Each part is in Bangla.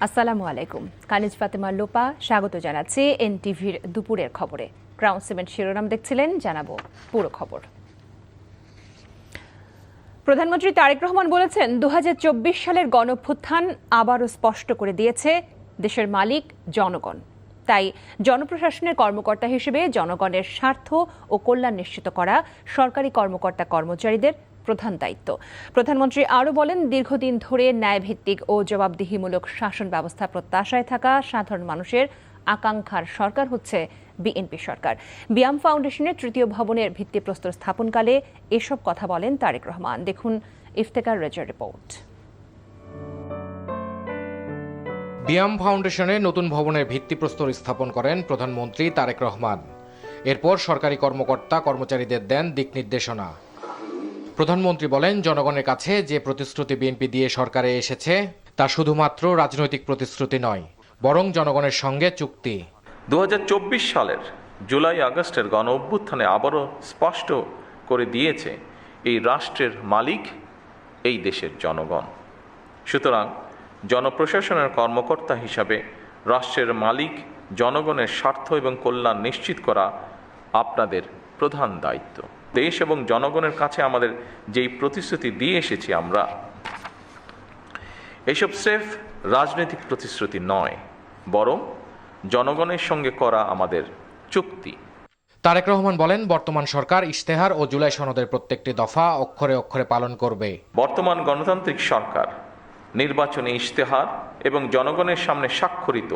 আসসালামু আলাইকুম। কানিজ ফাতেমা লোপা স্বাগত জানাচ্ছি এনটিভির দুপুরের খবরে। ক্রাউন সিমেন্ট শিরোনাম দেখছিলেন, জানাবো পুরো খবর। প্রধানমন্ত্রী তারেক রহমান বলেছেন ২০২৪ সালের গণঅভ্যুত্থান আবারও স্পষ্ট করে দিয়েছে দেশের মালিক জনগণ। তাই জনপ্রশাসনের কর্মকর্তা হিসেবে জনগণের স্বার্থ ও কল্যাণ নিশ্চিত করা সরকারি কর্মকর্তা কর্মচারীদের প্রধান দায়িত্ব। প্রধানমন্ত্রী আরও বলেন, দীর্ঘদিন ধরে ন্যায়ভিত্তিক ও জবাবদিহিমূলক শাসন ব্যবস্থা প্রত্যাশায় থাকা সাধারণ মানুষের আকাঙ্ক্ষার সরকার হচ্ছে বিএনপি সরকার। বিয়াম ফাউন্ডেশনের তৃতীয় ভবনের ভিত্তিপ্রস্তর স্থাপনকালে এসব কথা বলেন তারেক রহমান। দেখুন ইফতেখার রেজার রিপোর্ট। বিয়াম ফাউন্ডেশনের নতুন ভবনের ভিত্তিপ্রস্তর স্থাপন করেন প্রধানমন্ত্রী তারেক রহমান। এরপর সরকারি কর্মকর্তা কর্মচারীদের দেন দিক নির্দেশনা। প্রধানমন্ত্রী বলেন, জনগণের কাছে যে প্রতিশ্রুতি বিএনপি দিয়ে সরকারে এসেছে তা শুধুমাত্র রাজনৈতিক প্রতিশ্রুতি নয়, বরং জনগণের সঙ্গে চুক্তি। ২০২৪ সালের জুলাই আগস্টের গণ অভ্যুত্থানে আবারও স্পষ্ট করে দিয়েছে এই রাষ্ট্রের মালিক এই দেশের জনগণ। সুতরাং জনপ্রশাসনের কর্মকর্তা হিসাবে রাষ্ট্রের মালিক জনগণের স্বার্থ এবং কল্যাণ নিশ্চিত করা আপনাদের প্রধান দায়িত্ব। দেশ এবং জনগণের কাছে আমাদের যেই প্রতিশ্রুতি দিয়ে এসেছি আমরা, এসব স্রেফ রাজনৈতিক প্রতিশ্রুতি নয়, বরং জনগণের সঙ্গে করা আমাদের চুক্তি। তারেক রহমান বলেন, বর্তমান সরকার ইশতেহার ও জুলাই সনদের প্রত্যেকটি দফা অক্ষরে অক্ষরে পালন করবে। বর্তমান গণতান্ত্রিক সরকার নির্বাচনী ইশতেহার এবং জনগণের সামনে স্বাক্ষরিত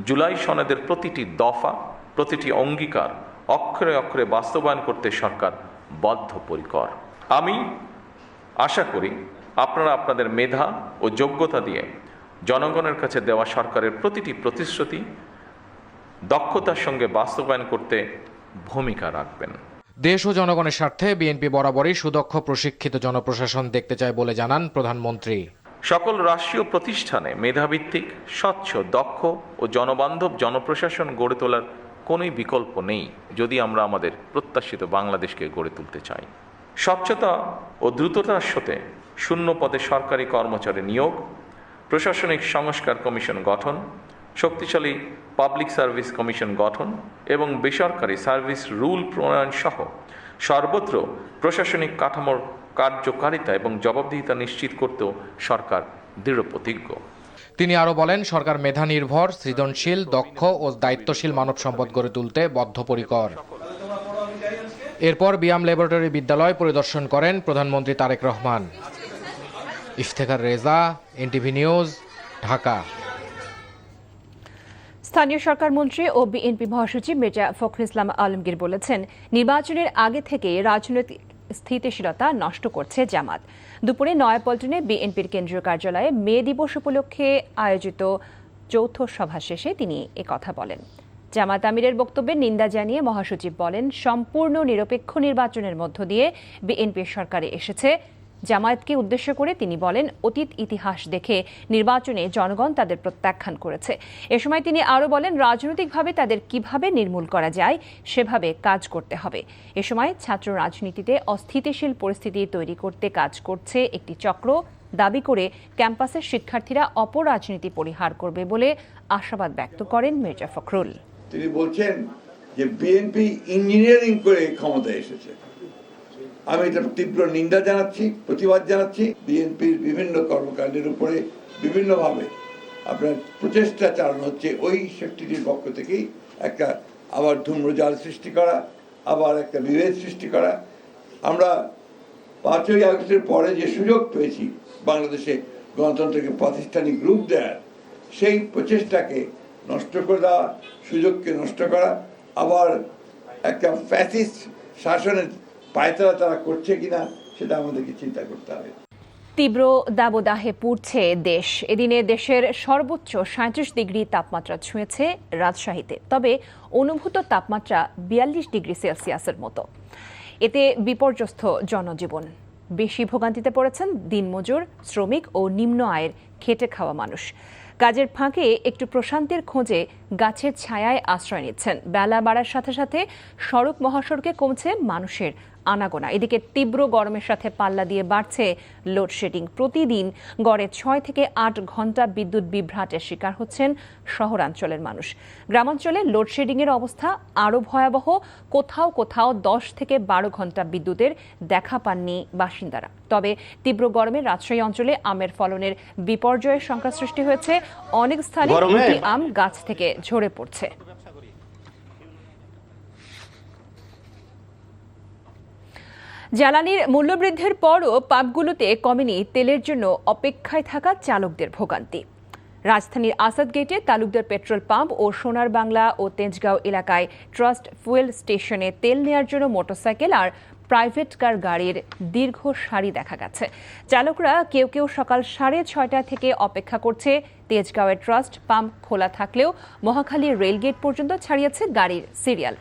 জুলাই সনদের প্রতিটি দফা, প্রতিটি অঙ্গীকার অক্ষরে অক্ষরে বাস্তবায়ন করতে সরকার বদ্ধপরিকর। আমি আশা করি আপনারা আপনাদের মেধা ও যোগ্যতা দিয়ে জনগণের কাছে দেওয়া সরকারের প্রতিটি প্রতিশ্রুতি দক্ষতার সঙ্গে বাস্তবায়ন করতে ভূমিকা রাখবেন। দেশ ও জনগণের স্বার্থে বিএনপি বরাবরই সুদক্ষ প্রশিক্ষিত জনপ্রশাসন দেখতে চায় বলে জানান প্রধানমন্ত্রী। সকল রাষ্ট্রীয় প্রতিষ্ঠানে মেধাভিত্তিক, স্বচ্ছ, দক্ষ ও জনবান্ধব জনপ্রশাসন গড়ে তোলার কোনোই বিকল্প নেই যদি আমরা আমাদের প্রত্যাশিত বাংলাদেশকে গড়ে তুলতে চাই। স্বচ্ছতা ও দ্রুততার সাথে শূন্য পদে সরকারি কর্মচারী নিয়োগ, প্রশাসনিক সংস্কার কমিশন গঠন, শক্তিশালী পাবলিক সার্ভিস কমিশন গঠন এবং বেসরকারি সার্ভিস রুল প্রণয়ন সহ সর্বত্র প্রশাসনিক কাঠামোর কার্যকারিতা এবং জবাবদিহিতা নিশ্চিত করতেও সরকার দৃঢ়প্রতিজ্ঞ। তিনি আরও বলেন, সরকার মেধা নির্ভর, সৃজনশীল, দক্ষ ও দায়িত্বশীল মানব সম্পদ গড়ে তুলতে বদ্ধপরিকর। এরপর বিয়াম ল্যাবরেটরি বিদ্যালয় পরিদর্শন করেন প্রধানমন্ত্রী তারেক রহমান। Iftekhar Reza, NTV news, Dhaka. স্থানীয় সরকার মন্ত্রী ও বিএনপি মহাসচিব মির্জা ফখরুল ইসলাম আলমগীর বলেছেন, নির্বাচনের আগে থেকে রাজনৈতিক স্থিতিশীলতা নষ্ট করছে জামাত। দুপুরে নয়াপল্টনে বিএনপির কেন্দ্রীয় কার্যালয়ে মে দিবস উপলক্ষে আয়োজিত যৌথ সভা শেষে তিনি একথা বলেন। জামাত আমিরের বক্তব্যের নিন্দা জানিয়ে মহাসচিব বলেন, সম্পূর্ণ নিরপেক্ষ নির্বাচনের মধ্য দিয়ে বিএনপির সরকারে এসেছে। জামায়াতকে উদ্দেশ্য করে তিনি বলেন, অতীত ইতিহাস দেখে নির্বাচনে জনগণ তাদের প্রত্যাখ্যান করেছে। এ সময় তিনি আরও বলেন, রাজনৈতিকভাবে তাদের কিভাবে নির্মূল করা যায় সেভাবে কাজ করতে হবে। এ সময় ছাত্র রাজনীতিতে অস্থিতিশীল পরিস্থিতি তৈরি করতে কাজ করছে একটি চক্র দাবি করে ক্যাম্পাসের শিক্ষার্থীরা অপরাজনীতি পরিহার করবে বলে আশাবাদ ব্যক্ত করেন মির্জা ফখরুল। তিনি বলছেন যে বিএনপি ইঞ্জিনিয়ারিং করে ক্ষমতায় এসেছে। আমি এটা তীব্র নিন্দা জানাচ্ছি, প্রতিবাদ জানাচ্ছি। বিএনপির বিভিন্ন কর্মকাণ্ডের উপরে বিভিন্নভাবে আপনার প্রচেষ্টা চালানো হচ্ছে ওই শক্তিটির পক্ষ থেকেই, একটা আবার ধূম্রজাল সৃষ্টি করা, আবার একটা বিভেদ সৃষ্টি করা। আমরা 5ই আগস্টের পরে যে সুযোগ পেয়েছি বাংলাদেশে গণতন্ত্রকে প্রাতিষ্ঠানিক রূপ দেওয়ার, সেই প্রচেষ্টাকে নষ্ট করে দেওয়া, সুযোগকে নষ্ট করা, আবার একটা ফ্যাসিস্ট শাসনের পায়তারা তারা করছে কিনা সেটা আমাদেরকে চিন্তা করতে হবে। তীব্র দাবদাহে পুড়ছে দেশ। এদিনে দেশের সর্বোচ্চ 37 ডিগ্রি তাপমাত্রা ছুঁয়েছে রাজশাহীতে। তবে অনুভূত তাপমাত্রা 42 ডিগ্রি সেলসিয়াসের মতো। এতে বিপর্যস্ত জনজীবন। বেশি ভোগান্তিতে পড়েছেন দিনমজুর, শ্রমিক ও নিম্ন আয়ের খেটে খাওয়া মানুষ। কাজের ফাঁকে একটু প্রশান্তির খোঁজে গাছের ছায়ায় আশ্রয় নিচ্ছেন। বেলা বাড়ার সাথে সাথে সড়ক মহাসড়কে কমছে মানুষের আনাগোনা। এদিকে তীব্র গরমের সাথে পাল্লা দিয়ে বাড়ছে লোডশেডিং। প্রতিদিন গড়ে 6 থেকে 8 ঘন্টা বিদ্যুৎ বিভ্রাটের শিকার হচ্ছেন শহরাঞ্চলের মানুষ। গ্রামাঞ্চলে লোডশেডিংয়ের অবস্থা আরও ভয়াবহ। কোথাও কোথাও 10 থেকে 12 ঘন্টা বিদ্যুতের দেখা পাননি বাসিন্দারা। তবে তীব্র গরমে রাজশাহী অঞ্চলে আমের ফলনের বিপর্যয়ের শঙ্কা সৃষ্টি হয়েছে। অনেক স্থানে দুটি আম গাছ থেকে ঝরে পড়ছে। জ্বালানির মূল্যবৃদ্ধির পরও পাম্পগুলোতে কমেনি তেলের জন্য অপেক্ষায় থাকা চালকদের ভোগান্তি। রাজধানীর আসাদ গেটে তালুকদার পেট্রোল পাম্প ও সোনার বাংলা ও তেজগাঁও এলাকায় ট্রাস্ট ফুয়েল স্টেশনে তেল নেওয়ার জন্য মোটরসাইকেল আর প্রাইভেট কার গাড়ির দীর্ঘ সারি দেখা গেছে। চালকরা কেউ কেউ সকাল 6:30 থেকে অপেক্ষা করছে। তেজগাঁওয়ের ট্রাস্ট পাম্প খোলা থাকলেও মহাখালী রেলগেট পর্যন্ত ছাড়িয়েছে গাড়ির সিরিয়াল।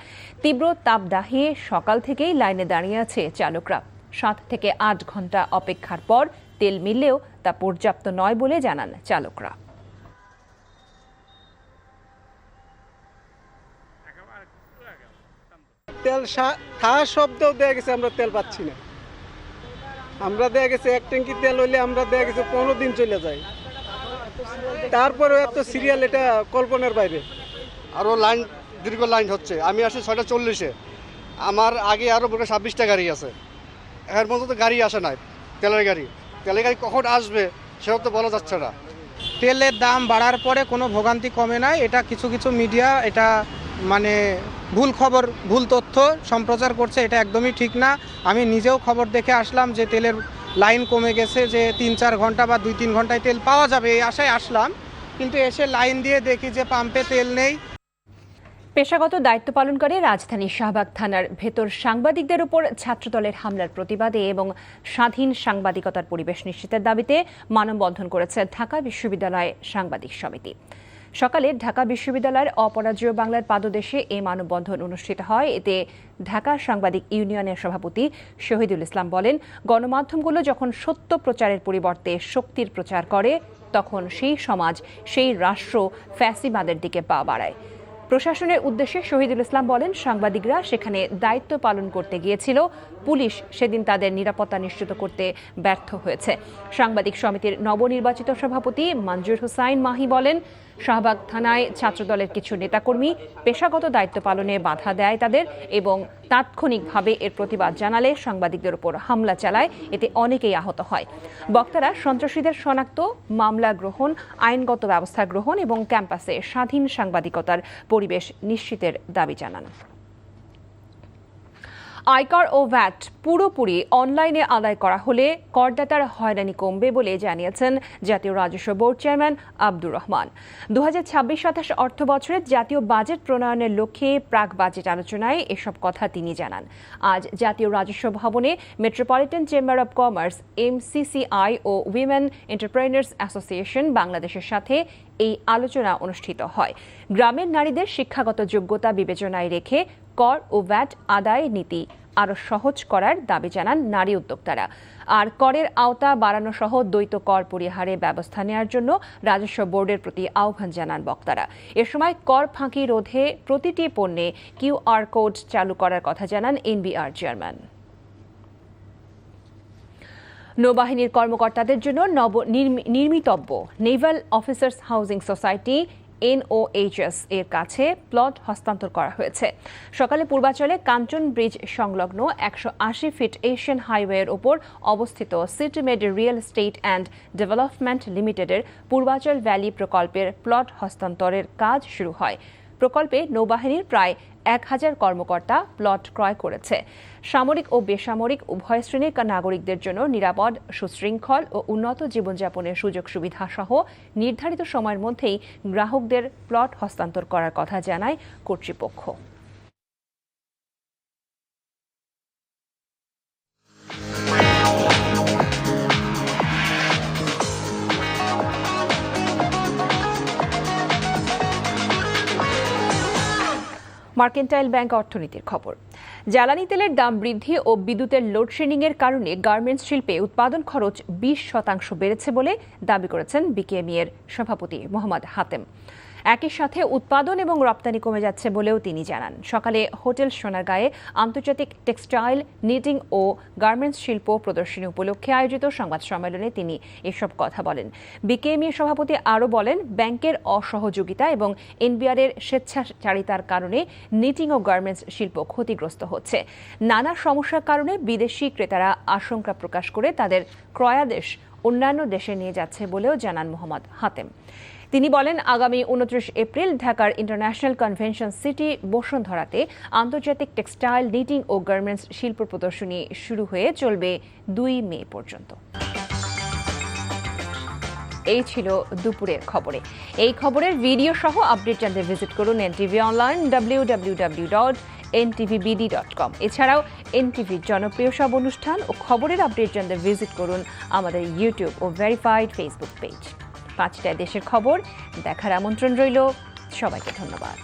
তীব্র তাপদাহে সকাল থেকেই লাইনে দাঁড়িয়ে আছে চালকরা। 7 থেকে 8 ঘন্টা অপেক্ষার পর তেল মিললেও তা পর্যাপ্ত নয় বলে জানান চালকরা। তেল খাওয়া শব্দও দেয়া গেছে, আমরা তেল পাচ্ছি না। আমরা দেয়া গেছে 1 ট্যাঙ্কি তেল হইলে আমরা দেয়া গেছে 15 দিন চলে যায়। তারপরেও এত সিরিয়াল, এটা কল্পনার বাইরে। আরও লাইন, দীর্ঘ লাইন হচ্ছে। আমি আসি 6:40-এ, আমার আগে আরও 26টা গাড়ি আছে। এর মধ্যে তো গাড়ি আসে নাই, তেলের গাড়ি কখন আসবে সেও তো বলা যাচ্ছে না। তেলের দাম বাড়ার পরে কোনো ভোগান্তি কমে নাই। এটা কিছু কিছু মিডিয়া এটা মানে ভুল খবর, ভুল তথ্য সম্প্রচার করছে। এটা একদমই ঠিক না। আমি নিজেও খবর দেখে আসলাম যে তেলের লাইন কমে গেছে, যে 3-4 ঘন্টা বা 2-3 ঘন্টায় তেল পাওয়া যাবে এই আশায় আসলাম, কিন্তু এসে লাইন দিয়ে দেখি যে পাম্পে তেল নেই। পেশাগত দায়িত্ব পালনকারী রাজধানীর শাহবাগ থানার ভেতর সাংবাদিকদের উপর ছাত্রদলের হামলার প্রতিবাদে এবং স্বাধীন সাংবাদিকতার পরিবেশ নিশ্চিতের দাবিতে মানববন্ধন করেছে ঢাকা বিশ্ববিদ্যালয় সাংবাদিক সমিতি। সকালে ঢাকা বিশ্ববিদ্যালয়ের অপরাজেয় বাংলার পাদদেশে এই মানববন্ধন অনুষ্ঠিত হয়। এতে ঢাকা সাংবাদিক ইউনিয়নের সভাপতি শহীদুল ইসলাম বলেন, গণমাধ্যমগুলো যখন সত্য প্রচারের পরিবর্তে শক্তির প্রচার করে, তখন সেই সমাজ, সেই রাষ্ট্র ফ্যাসিবাদের দিকে পা বাড়ায়। প্রশাসনের উদ্দেশ্যে শহীদুল ইসলাম বলেন, সাংবাদিকরা সেখানে দায়িত্ব পালন করতে গিয়েছিল, পুলিশ সেদিন তাদের নিরাপত্তা নিশ্চিত করতে ব্যর্থ হয়েছে। সাংবাদিক সমিতির নবনির্বাচিত সভাপতি মঞ্জুর হুসাইন মাহি বলেন, শাহবাগ থানায় ছাত্রদলের কিছু নেতাকর্মী পেশাগত দায়িত্ব পালনে বাধা দেয় তাদের এবং তাৎক্ষণিকভাবে এর প্রতিবাদ জানালে সাংবাদিকদের উপর হামলা চালায়। এতে অনেকেই আহত হয়। বক্তারা সন্ত্রাসীদের শনাক্ত, মামলা গ্রহণ, আইনগত ব্যবস্থা গ্রহণ এবং ক্যাম্পাসে স্বাধীন সাংবাদিকতার পরিবেশ নিশ্চিতের দাবি জানান। আয়কর ও ভ্যাট পুরোপুরি অনলাইনে আদায় করা হলে করদাতার হয়রানি কমবে বলে জানিয়েছেন জাতীয় রাজস্ব বোর্ড চেয়ারম্যান আব্দুর রহমান। 2026-27 অর্থ বছরে জাতীয় বাজেট প্রণয়নের লক্ষ্যে প্রাক বাজেট আলোচনায় এসব কথা তিনি জানান। আজ জাতীয় রাজস্ব ভবনে metropolitan chamber of commerce, MCCI ও উইমেন এন্টারপ্রেনার্স অ্যাসোসিয়েশন বাংলাদেশের সাথে এই আলোচনা অনুষ্ঠিত হয়। গ্রামের নারীদের শিক্ষাগত যোগ্যতা বিবেচনায় রেখে কর ও ভ্যাট আদায় নীতি আরও সহজ করার দাবি জানান নারী উদ্যোক্তারা। আর করের আওতা বাড়ানো সহ দ্বৈত কর পরিহারে ব্যবস্থা নেওয়ার জন্য রাজস্ব বোর্ডের প্রতি আহ্বান জানান বক্তারা। এ সময় কর ফাঁকি রোধে প্রতিটি পণ্যে QR কোড চালু করার কথা জানান NBR চেয়ারম্যান। নৌবাহিনীর কর্মকর্তাদের জন্য নির্মিতব্য naval officers housing society NOHS এর কাছে প্লট হস্তান্তর করা হয়েছে। সকালে পূর্বাচলে কাঞ্চন ব্রিজ সংলগ্ন 180 ফিট এশিয়ান হাইওয়ের ওপর অবস্থিত সিটিমেড রিয়েল এস্টেট অ্যান্ড ডেভেলপমেন্ট লিমিটেডের পূর্বাচল ভ্যালি প্রকল্পের প্লট হস্তান্তরের কাজ শুরু হয়। প্রকল্পে নৌবাহিনীর প্রায় 1000 কর্মকর্তা প্লট ক্রয় করেছে। সামরিক ও বেসামরিক উভয় শ্রেণীর নাগরিকদের জন্য নিরাপদ, সুশৃঙ্খল ও উন্নত জীবনযাপনের সুযোগ সুবিধা সহ নির্ধারিত সময়ের মধ্যেই গ্রাহকদের প্লট হস্তান্তর করার কথা জানায় কর্তৃপক্ষ। মার্কেন্টাইল ব্যাংক অর্থনীতির খবর। জ্বালানি তেলের দাম বৃদ্ধি ও বিদ্যুতের লোডশেডিংয়ের কারণে গার্মেন্টস শিল্পে উৎপাদন খরচ 20% বেড়েছে বলে দাবি করেছেন বিকেএমই এর সভাপতি মোহাম্মদ হাতেম। একই সাথে উৎপাদন এবং রপ্তানি কমে যাচ্ছে বলেও তিনি জানান। সকালে হোটেল সোনারগাঁয়ে আন্তর্জাতিক টেক্সটাইল, নিটিং ও গার্মেন্টস শিল্প প্রদর্শনী উপলক্ষে আয়োজিত সংবাদ সম্মেলনে তিনি এসব কথা বলেন। বিকেএমইএ সভাপতি আরও বলেন, ব্যাংকের অসহযোগিতা এবং এনবিআরের স্বেচ্ছাচারিতার কারণে নিটিং ও গার্মেন্টস শিল্প ক্ষতিগ্রস্ত হচ্ছে। নানা সমস্যার কারণে বিদেশি ক্রেতারা আশঙ্কা প্রকাশ করে তাদের ক্রয়াদেশ অন্যান্য দেশে নিয়ে যাচ্ছে বলেও জানান মোহাম্মদ হাতেম। তিনি বলেন, আগামী 29 এপ্রিল ঢাকার ইন্টারন্যাশনাল কনভেনশন সিটি বসুন্ধরাতে আন্তর্জাতিক টেক্সটাইল, নিটিং ও গার্মেন্টস শিল্প প্রদর্শনী শুরু হয়ে চলবে 2 মে পর্যন্ত। এই ছিল দুপুরের খবরে। এই খবরের ভিডিও সহ আপডেট জানতে ভিজিট করুন এনটিভি অনলাইন www.ntvbd.com। এছাড়াও এনটিভির জনপ্রিয় সব অনুষ্ঠান ও খবরের আপডেট জানতে ভিজিট করুন আমাদের ইউটিউব ও ভেরিফাইড ফেসবুক পেজ। 5টায় দেশের খবর দেখার আমন্ত্রণ রইল। সবাইকে ধন্যবাদ।